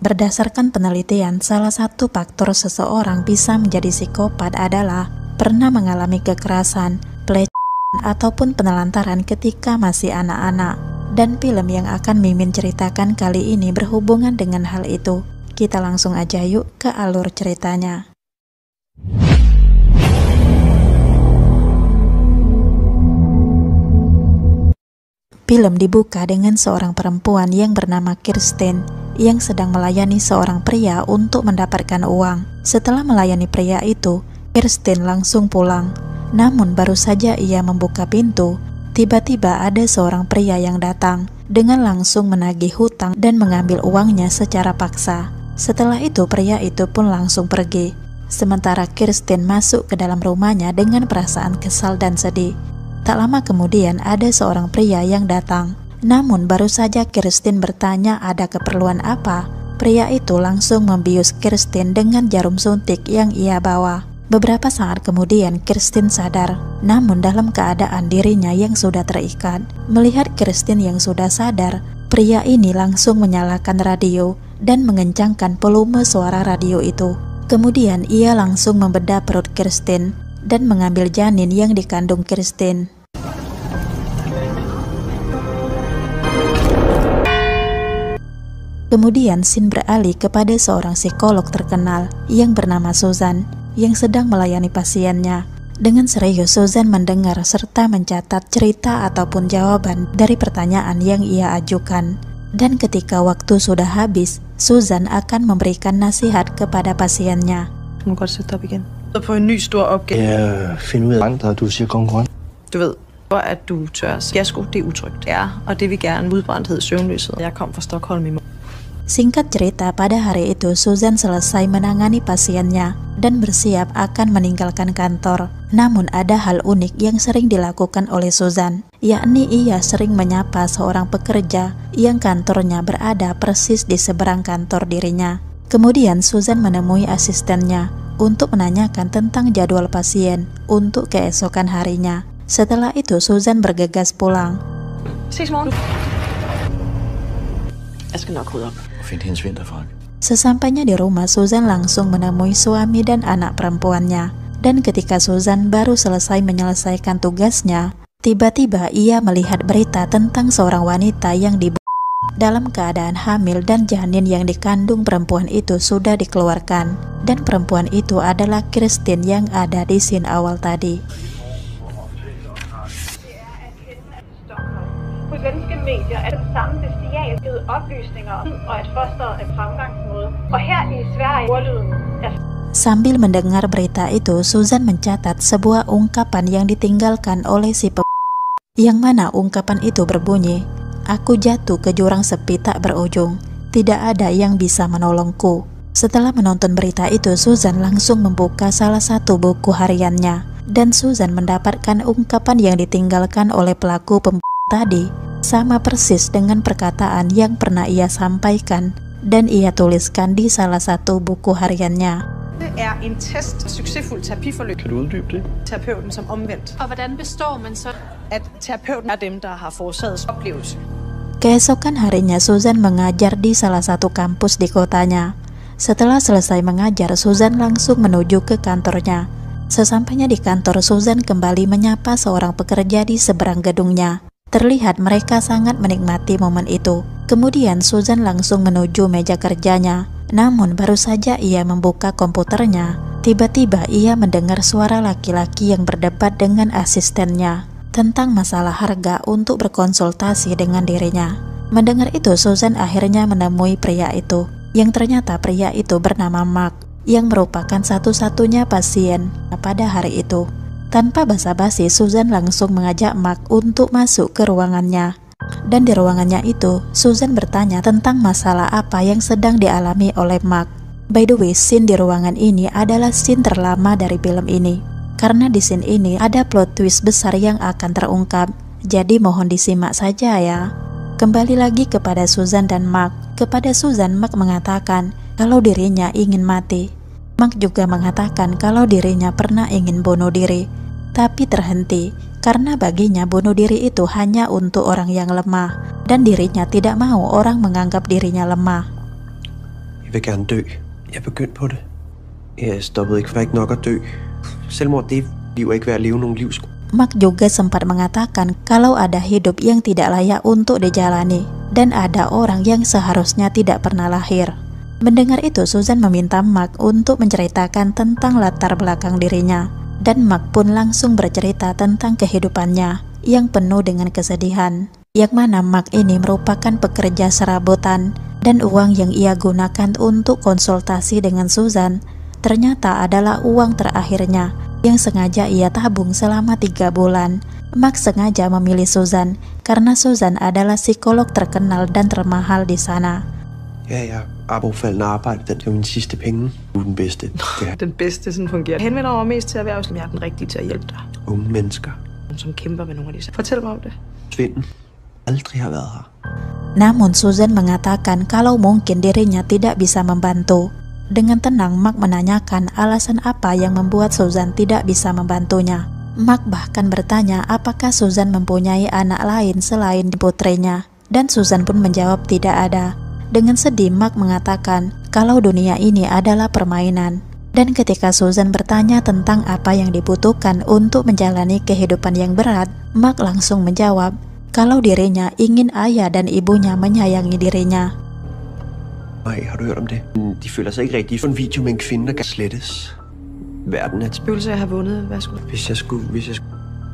Berdasarkan penelitian, salah satu faktor seseorang bisa menjadi psikopat adalah pernah mengalami kekerasan, pelecehan, ataupun penelantaran ketika masih anak-anak. Dan film yang akan Mimin ceritakan kali ini berhubungan dengan hal itu. Kita langsung aja yuk ke alur ceritanya. Film dibuka dengan seorang perempuan yang bernama Kirsten yang sedang melayani seorang pria untuk mendapatkan uang. Setelah melayani pria itu, Kirsten langsung pulang. Namun baru saja ia membuka pintu, tiba-tiba ada seorang pria yang datang dengan langsung menagih hutang dan mengambil uangnya secara paksa. Setelah itu pria itu pun langsung pergi. Sementara Kirsten masuk ke dalam rumahnya dengan perasaan kesal dan sedih. Tak lama kemudian ada seorang pria yang datang. Namun baru saja Kirsten bertanya ada keperluan apa, pria itu langsung membius Kirsten dengan jarum suntik yang ia bawa. Beberapa saat kemudian Kirsten sadar, namun dalam keadaan dirinya yang sudah terikat. Melihat Kirsten yang sudah sadar, pria ini langsung menyalakan radio dan mengencangkan volume suara radio itu. Kemudian ia langsung membedah perut Kirsten dan mengambil janin yang dikandung Kirsten. Kemudian scene beralih kepada seorang psikolog terkenal yang bernama Susan yang sedang melayani pasiennya. Dengan serius Susan mendengar serta mencatat cerita ataupun jawaban dari pertanyaan yang ia ajukan. Dan ketika waktu sudah habis, Susan akan memberikan nasihat kepada pasiennya. Du må godt sætte dig op igen. På en ny stor opgave. Jeg finder ud af andre, du siger konkurrent. Du ved, at du tør fiasko, det er utrygt. Ja, og det vil gerne udbrændthed, søvnløshed. Jeg kom fra Stockholm i morgen. Singkat cerita, pada hari itu Susan selesai menangani pasiennya dan bersiap akan meninggalkan kantor. Namun ada hal unik yang sering dilakukan oleh Susan, yakni ia sering menyapa seorang pekerja yang kantornya berada persis di seberang kantor dirinya. Kemudian Susan menemui asistennya untuk menanyakan tentang jadwal pasien untuk keesokan harinya. Setelah itu Susan bergegas pulang. Sesampainya di rumah, Susan langsung menemui suami dan anak perempuannya. Dan ketika Susan baru selesai menyelesaikan tugasnya, tiba-tiba ia melihat berita tentang seorang wanita yang dibunuh dalam keadaan hamil dan janin yang dikandung perempuan itu sudah dikeluarkan. Dan perempuan itu adalah Kirsten yang ada di scene awal tadi. Svenske medier er det samme bestial givet oplysninger og at fosteret er fremgangsmåde. Og her i Sverige ordlyden er... Sambil mendengar berita itu, Susan mencatat sebuah ungkapan yang ditinggalkan oleh si yang mana ungkapan itu berbunyi, "Aku jatuh ke jurang sepi tak berujung, tidak ada yang bisa menolongku." Setelah menonton berita itu, Susan langsung membuka salah satu buku hariannya dan Susan mendapatkan ungkapan yang ditinggalkan oleh pelaku pembunuh tadi sama persis dengan perkataan yang pernah ia sampaikan dan ia tuliskan di salah satu buku hariannya. Det er en test succesfuld terapiforløb. Kan du uddybe det? Terapeuten som omvendt. Og hvordan består man så? At terapeuten er dem, der har forårsaget oplevelse. Keesokan harinya Susan mengajar di salah satu kampus di kotanya. Setelah selesai mengajar, Susan langsung menuju ke kantornya. Sesampainya di kantor, Susan kembali menyapa seorang pekerja di seberang gedungnya. Terlihat mereka sangat menikmati momen itu. Kemudian Susan langsung menuju meja kerjanya. Namun baru saja ia membuka komputernya, tiba-tiba ia mendengar suara laki-laki yang berdebat dengan asistennya tentang masalah harga untuk berkonsultasi dengan dirinya. Mendengar itu, Susan akhirnya menemui pria itu, yang ternyata pria itu bernama Mark, yang merupakan satu-satunya pasien pada hari itu. Tanpa basa-basi, Susan langsung mengajak Mark untuk masuk ke ruangannya. Dan di ruangannya itu, Susan bertanya tentang masalah apa yang sedang dialami oleh Mark. By the way, scene di ruangan ini adalah scene terlama dari film ini. Karena di scene ini ada plot twist besar yang akan terungkap. Jadi mohon disimak saja ya. Kembali lagi kepada Susan dan Mark. Kepada Susan, Mark mengatakan kalau dirinya ingin mati. Mark juga mengatakan kalau dirinya pernah ingin bunuh diri, tapi terhenti karena baginya bunuh diri itu hanya untuk orang yang lemah dan dirinya tidak mau orang menganggap dirinya lemah. Jeg vil gerne dø. Jeg begyndte på det. Jeg stoppede ikke, for ikke nok at dø. Selvmord, det liv er ikke værd at leve nogen livs. Mark juga sempat mengatakan kalau ada hidup yang tidak layak untuk dijalani dan ada orang yang seharusnya tidak pernah lahir. Mendengar itu, Susan meminta Mark untuk menceritakan tentang latar belakang dirinya, dan Mark pun langsung bercerita tentang kehidupannya yang penuh dengan kesedihan, yang mana Mark ini merupakan pekerja serabutan dan uang yang ia gunakan untuk konsultasi dengan Susan ternyata adalah uang terakhirnya yang sengaja ia tabung selama 3 bulan. Mark sengaja memilih Susan karena Susan adalah psikolog terkenal dan termahal di sana. Ja, jeg har bogfaldende arbejde. Den er min sidste penge. Du er den bedste. Ja. Den bedste sådan fungerer. Jeg henvender mig mest til erhvervslivet. Jeg er den rigtige til at hjælpe dig. Unge mennesker. Som kæmper med nogle af disse. Fortæl mig om det. Svindel. Aldrig har været her. Namun Susan mengatakan kalau mungkin dirinya tidak bisa membantu. Dengan tenang, Mark menanyakan alasan apa yang membuat Susan tidak bisa membantunya. Mark bahkan bertanya apakah Susan mempunyai anak lain selain putrinya, dan Susan pun menjawab tidak ada. Dengan sedih, Mark mengatakan kalau dunia ini adalah permainan. Dan ketika Susan bertanya tentang apa yang dibutuhkan untuk menjalani kehidupan yang berat, Mark langsung menjawab kalau dirinya ingin ayah dan ibunya menyayangi dirinya. Nej, har du hørt om det? De føler sig ikke rigtigt for en video med en kvinde, der kan slettes. Verden er et Følelse af at have vundet. Værsgo. Hvis jeg skulle...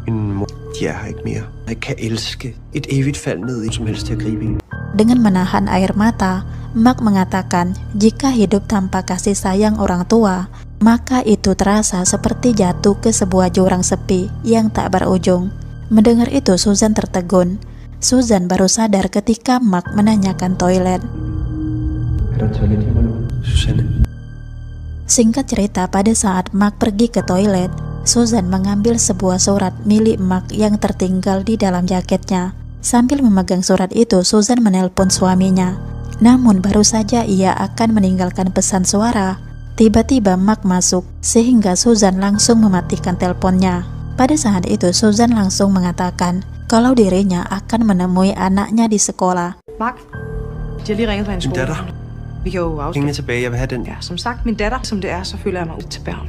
Min mor, de er her ikke mere. Jeg kan elske et evigt fald ned i, som helst til at gribe ind. Dengan menahan air mata, Mark mengatakan jika hidup tanpa kasih sayang orang tua, maka itu terasa seperti jatuh ke sebuah jurang sepi yang tak berujung. Mendengar itu, Susan tertegun. Susan baru sadar ketika Mark menanyakan toilet. Susanne. Singkat cerita, pada saat Mark pergi ke toilet, Susan mengambil sebuah surat milik Mark yang tertinggal di dalam jaketnya. Sambil memegang surat itu, Susan menelpon suaminya. Namun baru saja ia akan meninggalkan pesan suara, tiba-tiba Mark masuk, sehingga Susan langsung mematikan teleponnya. Pada saat itu, Susan langsung mengatakan kalau dirinya akan menemui anaknya di sekolah. Mark, de har lige ringet fra en skole. datter. Vi kan jo afslutte. Pengene tilbage, jeg vil have den. Ja, som sagt, min datter, som det er, så føler jeg mig ud til børn.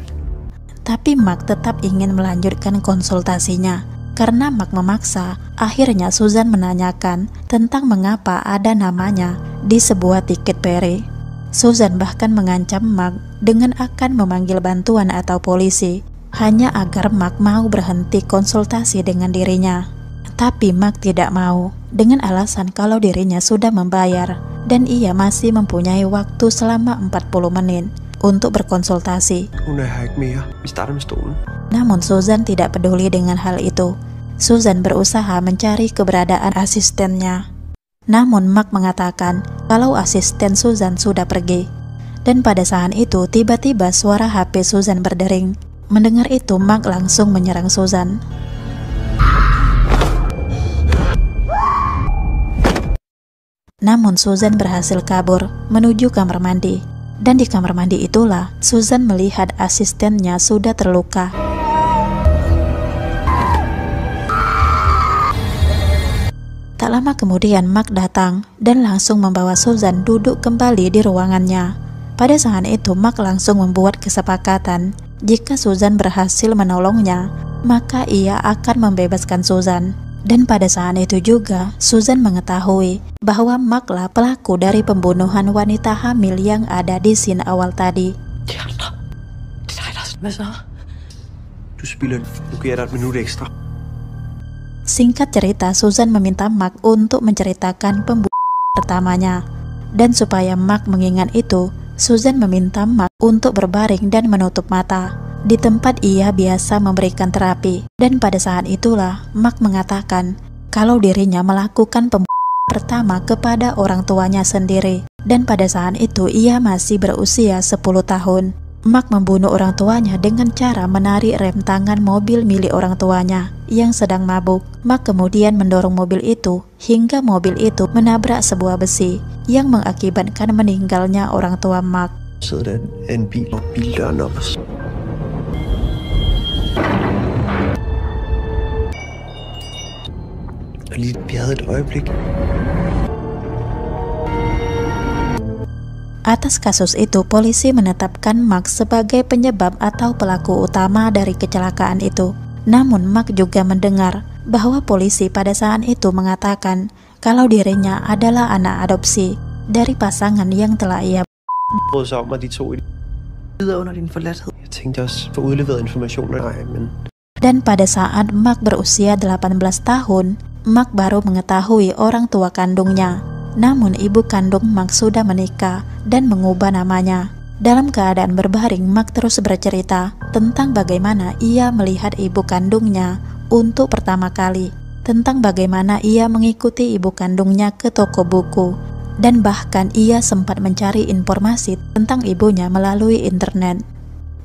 Tapi Mark tetap ingin melanjutkan konsultasinya. Karena Mark memaksa, akhirnya Susan menanyakan tentang mengapa ada namanya di sebuah tiket peri. Susan bahkan mengancam Mark dengan akan memanggil bantuan atau polisi, hanya agar Mark mau berhenti konsultasi dengan dirinya. Tapi Mark tidak mau, dengan alasan kalau dirinya sudah membayar dan ia masih mempunyai waktu selama 40 menit untuk berkonsultasi. Hun er her ikke mere. Vi starter med stolen. Namun Susan tidak peduli dengan hal itu. Susan berusaha mencari keberadaan asistennya. Namun Mark mengatakan kalau asisten Susan sudah pergi. Dan pada saat itu tiba-tiba suara HP Susan berdering. Mendengar itu Mark langsung menyerang Susan. Namun Susan berhasil kabur menuju kamar mandi. Dan di kamar mandi itulah Susan melihat asistennya sudah terluka. Tak lama kemudian Mark datang dan langsung membawa Susan duduk kembali di ruangannya. Pada saat itu Mark langsung membuat kesepakatan jika Susan berhasil menolongnya, maka ia akan membebaskan Susan. Dan pada saat itu juga Susan mengetahui bahwa Mark lah pelaku dari pembunuhan wanita hamil yang ada di scene awal tadi. Hvad så? Du spilder. Nu giver jeg dig et minut ekstra. Singkat cerita, Susan meminta Mark untuk menceritakan pembunuhan pertamanya. Dan supaya Mark mengingat itu, Susan meminta Mark untuk berbaring dan menutup mata di tempat ia biasa memberikan terapi. Dan pada saat itulah Mark mengatakan kalau dirinya melakukan pembunuhan pertama kepada orang tuanya sendiri. Dan pada saat itu ia masih berusia 10 tahun. Mark membunuh orang tuanya dengan cara menarik rem tangan mobil milik orang tuanya yang sedang mabuk. Mark kemudian mendorong mobil itu hingga mobil itu menabrak sebuah besi yang mengakibatkan meninggalnya orang tua Mark. Sidder der en bil og bildøren op. Vi havde et øjeblik. Atas kasus itu, polisi menetapkan Mark sebagai penyebab atau pelaku utama dari kecelakaan itu. Namun Mark juga mendengar bahwa polisi pada saat itu mengatakan kalau dirinya adalah anak adopsi dari pasangan yang telah ia brød sig om, at de to Lider under din forladthed. Jeg tænkte også få udleveret informationer. Nej, men Dan pada saat Mark berusia 18 tahun, Mark baru mengetahui orang tua kandungnya. Namun ibu kandung Mark sudah menikah dan mengubah namanya. Dalam keadaan berbaring, Mark terus bercerita tentang bagaimana ia melihat ibu kandungnya untuk pertama kali, tentang bagaimana ia mengikuti ibu kandungnya ke toko buku, dan bahkan ia sempat mencari informasi tentang ibunya melalui internet.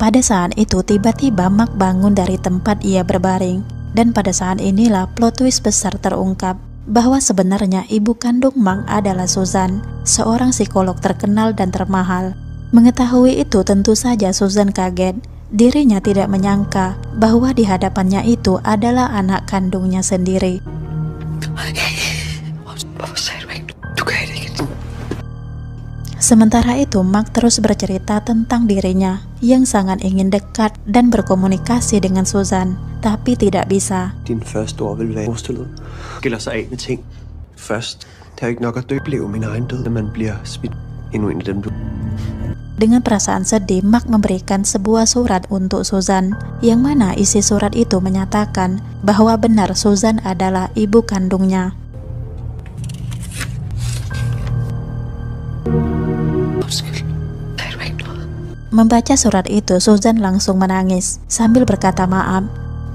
Pada saat itu tiba-tiba Mark bangun dari tempat ia berbaring, dan pada saat inilah plot twist besar terungkap bahwa sebenarnya ibu kandung Mark adalah Susan, seorang psikolog terkenal dan termahal. Mengetahui itu tentu saja Susan kaget. Dirinya tidak menyangka bahwa di hadapannya itu adalah anak kandungnya sendiri. Sementara itu Mark terus bercerita tentang dirinya yang sangat ingin dekat dan berkomunikasi dengan Susan, tapi tidak bisa. din første ord vil være forestillet. Skiller sig af med ting. Først, det er jo ikke nok at dø. Blev min egen død, at man bliver smidt endnu en af dem, du. Dengan perasaan sedih, Mark memberikan sebuah surat untuk Susan, yang mana isi surat itu menyatakan bahwa benar Susan adalah ibu kandungnya. Membaca surat itu, Susan langsung menangis sambil berkata maaf.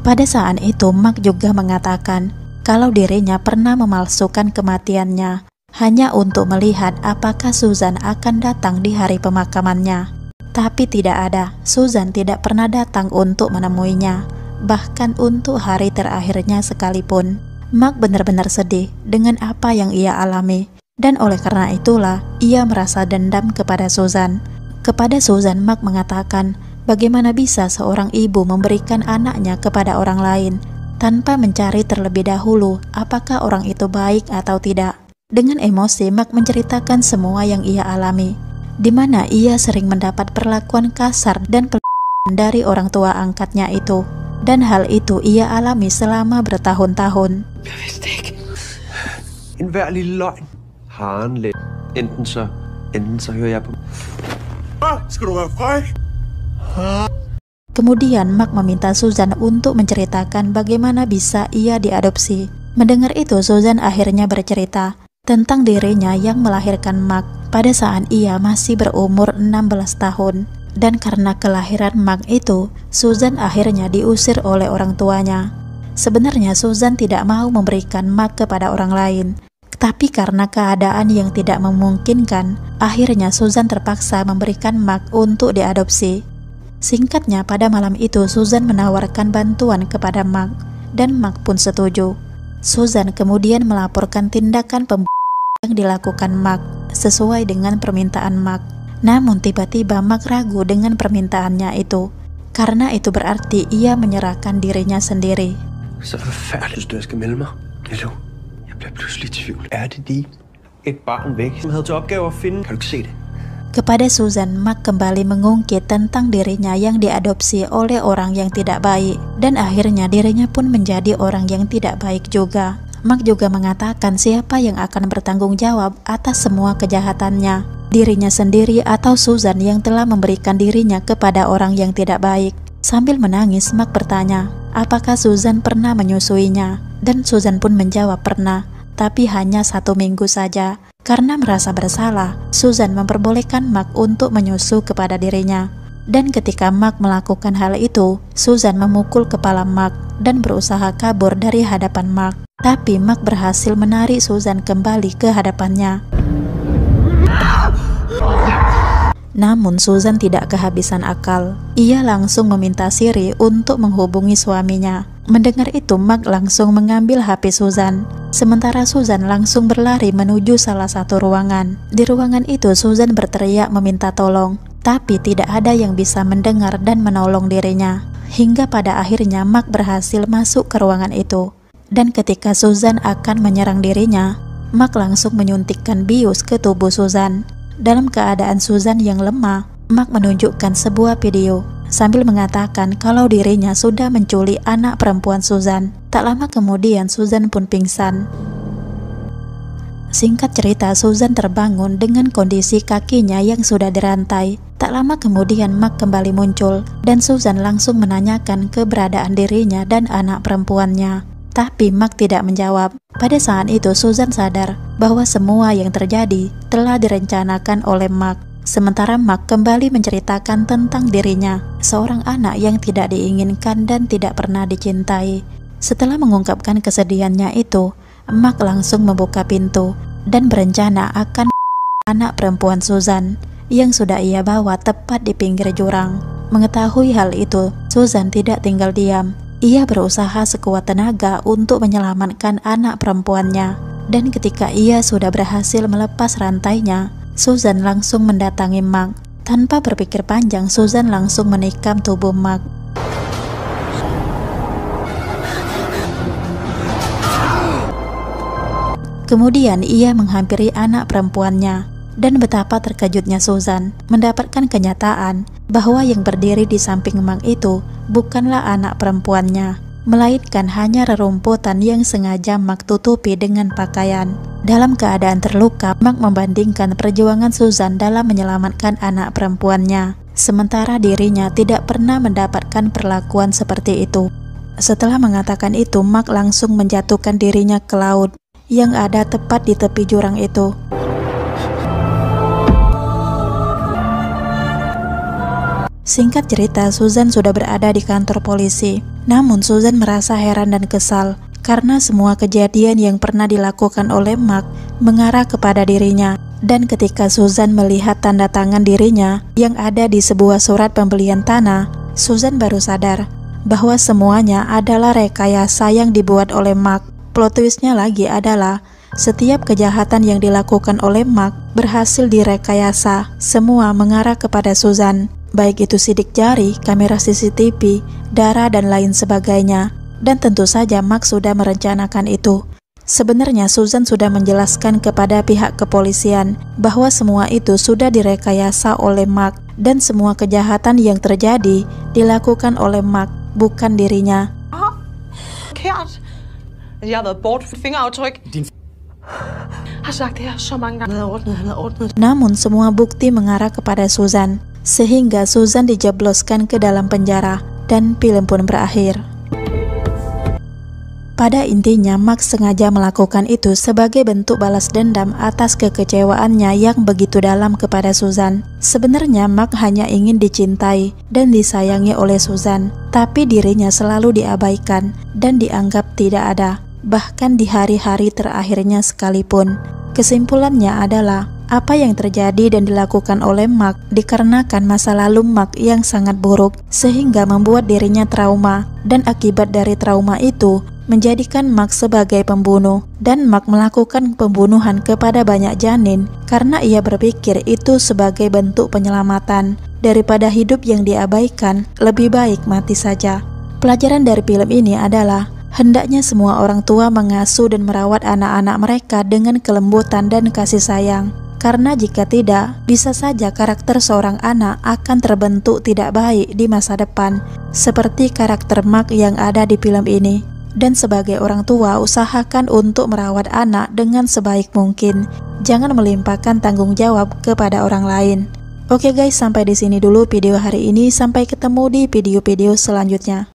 Pada saat itu, Mark juga mengatakan kalau dirinya pernah memalsukan kematiannya hanya untuk melihat apakah Susan akan datang di hari pemakamannya. Tapi tidak ada, Susan tidak pernah datang untuk menemuinya, bahkan untuk hari terakhirnya sekalipun. Mark benar-benar sedih dengan apa yang ia alami, dan oleh karena itulah ia merasa dendam kepada Susan. Kepada Susan, Mark mengatakan bagaimana bisa seorang ibu memberikan anaknya kepada orang lain tanpa mencari terlebih dahulu apakah orang itu baik atau tidak. Dengan emosi, Mark menceritakan semua yang ia alami, di mana ia sering mendapat perlakuan kasar dan pelecehan dari orang tua angkatnya itu, dan hal itu ia alami selama bertahun-tahun. Enhver lille løgn har en lidt. Enten så hører jeg på. Skal du være fræk? Kemudian Mark meminta Susan untuk menceritakan bagaimana bisa ia diadopsi. Mendengar itu, Susan akhirnya bercerita tentang dirinya yang melahirkan Mark pada saat ia masih berumur 16 tahun. Dan karena kelahiran Mark itu, Susan akhirnya diusir oleh orang tuanya. Sebenarnya Susan tidak mau memberikan Mark kepada orang lain, tapi karena keadaan yang tidak memungkinkan, akhirnya Susan terpaksa memberikan Mark untuk diadopsi. Singkatnya, pada malam itu Susan menawarkan bantuan kepada Mark, dan Mark pun setuju. Susan kemudian melaporkan tindakan pembunuhan yang dilakukan Mark sesuai dengan permintaan Mark. Namun tiba-tiba Mark ragu dengan permintaannya itu, karena itu berarti ia menyerahkan dirinya sendiri. Så forfærdeligt, du skal melde mig. Hello. Jeg bliver pludselig i tvivl. Er det de? Et barn væk, som havde til opgave at finde. Kan du ikke se det? Kepada Susan, Mark kembali mengungkit tentang dirinya yang diadopsi oleh orang yang tidak baik, dan akhirnya dirinya pun menjadi orang yang tidak baik juga. Mark juga mengatakan siapa yang akan bertanggung jawab atas semua kejahatannya, dirinya sendiri atau Susan yang telah memberikan dirinya kepada orang yang tidak baik. Sambil menangis, Mark bertanya, apakah Susan pernah menyusuinya? Dan Susan pun menjawab pernah, tapi hanya 1 minggu saja. Karena merasa bersalah, Susan memperbolehkan Mark untuk menyusu kepada dirinya. Dan ketika Mark melakukan hal itu, Susan memukul kepala Mark dan berusaha kabur dari hadapan Mark. Tapi Mark berhasil menarik Susan kembali ke hadapannya. Namun Susan tidak kehabisan akal. Ia langsung meminta Siri untuk menghubungi suaminya. Mendengar itu, Mark langsung mengambil HP Susan. Sementara Susan langsung berlari menuju salah satu ruangan. Di ruangan itu Susan berteriak meminta tolong, tapi tidak ada yang bisa mendengar dan menolong dirinya. Hingga pada akhirnya Mark berhasil masuk ke ruangan itu. Dan ketika Susan akan menyerang dirinya, Mark langsung menyuntikkan bius ke tubuh Susan. Dalam keadaan Susan yang lemah, Mark menunjukkan sebuah video sambil mengatakan kalau dirinya sudah menculik anak perempuan Susan. Tak lama kemudian Susan pun pingsan. Singkat cerita, Susan terbangun dengan kondisi kakinya yang sudah dirantai. Tak lama kemudian Mark kembali muncul dan Susan langsung menanyakan keberadaan dirinya dan anak perempuannya. Tapi Mark tidak menjawab. Pada saat itu Susan sadar bahwa semua yang terjadi telah direncanakan oleh Mark. Sementara Mark kembali menceritakan tentang dirinya, seorang anak yang tidak diinginkan dan tidak pernah dicintai. Setelah mengungkapkan kesedihannya itu, Mark langsung membuka pintu dan berencana akan anak perempuan Susan yang sudah ia bawa tepat di pinggir jurang. Mengetahui hal itu, Susan tidak tinggal diam. Ia berusaha sekuat tenaga untuk menyelamatkan anak perempuannya. Dan ketika ia sudah berhasil melepas rantainya, Susan langsung mendatangi Mark. Tanpa berpikir panjang, Susan langsung menikam tubuh Mark. Kemudian ia menghampiri anak perempuannya. Dan betapa terkejutnya Susan mendapatkan kenyataan bahwa yang berdiri di samping Mark itu bukanlah anak perempuannya, melainkan hanya rerumputan yang sengaja Mark tutupi dengan pakaian. Dalam keadaan terluka, Mark membandingkan perjuangan Susan dalam menyelamatkan anak perempuannya, sementara dirinya tidak pernah mendapatkan perlakuan seperti itu. Setelah mengatakan itu, Mark langsung menjatuhkan dirinya ke laut yang ada tepat di tepi jurang itu. Singkat cerita, Susan sudah berada di kantor polisi. Namun Susan merasa heran dan kesal karena semua kejadian yang pernah dilakukan oleh Mark mengarah kepada dirinya. Dan ketika Susan melihat tanda tangan dirinya yang ada di sebuah surat pembelian tanah, Susan baru sadar bahwa semuanya adalah rekayasa yang dibuat oleh Mark. Plot twistnya lagi adalah setiap kejahatan yang dilakukan oleh Mark berhasil direkayasa. Semua mengarah kepada Susan, baik itu sidik jari, kamera CCTV, darah, dan lain sebagainya. Dan tentu saja Mark sudah merencanakan itu. Sebenarnya Susan sudah menjelaskan kepada pihak kepolisian bahwa semua itu sudah direkayasa oleh Mark dan semua kejahatan yang terjadi dilakukan oleh Mark, bukan dirinya. Forkert. Jeg har været bort for fingeraftryk. Har sagt det her så mange gange. Han havde ordnet. Namun semua bukti mengarah kepada Susan, sehingga Susan dijebloskan ke dalam penjara dan film pun berakhir. Pada intinya, Mark sengaja melakukan itu sebagai bentuk balas dendam atas kekecewaannya yang begitu dalam kepada Susan. Sebenarnya Mark hanya ingin dicintai dan disayangi oleh Susan, tapi dirinya selalu diabaikan dan dianggap tidak ada, bahkan di hari-hari terakhirnya sekalipun. Kesimpulannya adalah, apa yang terjadi dan dilakukan oleh Mark dikarenakan masa lalu Mark yang sangat buruk, sehingga membuat dirinya trauma, dan akibat dari trauma itu menjadikan Mark sebagai pembunuh. Dan Mark melakukan pembunuhan kepada banyak janin karena ia berpikir itu sebagai bentuk penyelamatan. Daripada hidup yang diabaikan, lebih baik mati saja. Pelajaran dari film ini adalah hendaknya semua orang tua mengasuh dan merawat anak-anak mereka dengan kelembutan dan kasih sayang. Karena jika tidak, bisa saja karakter seorang anak akan terbentuk tidak baik di masa depan, seperti karakter Mark yang ada di film ini. Dan sebagai orang tua, usahakan untuk merawat anak dengan sebaik mungkin. Jangan melimpahkan tanggung jawab kepada orang lain. Oke guys, sampai di sini dulu video hari ini. Sampai ketemu di video-video selanjutnya.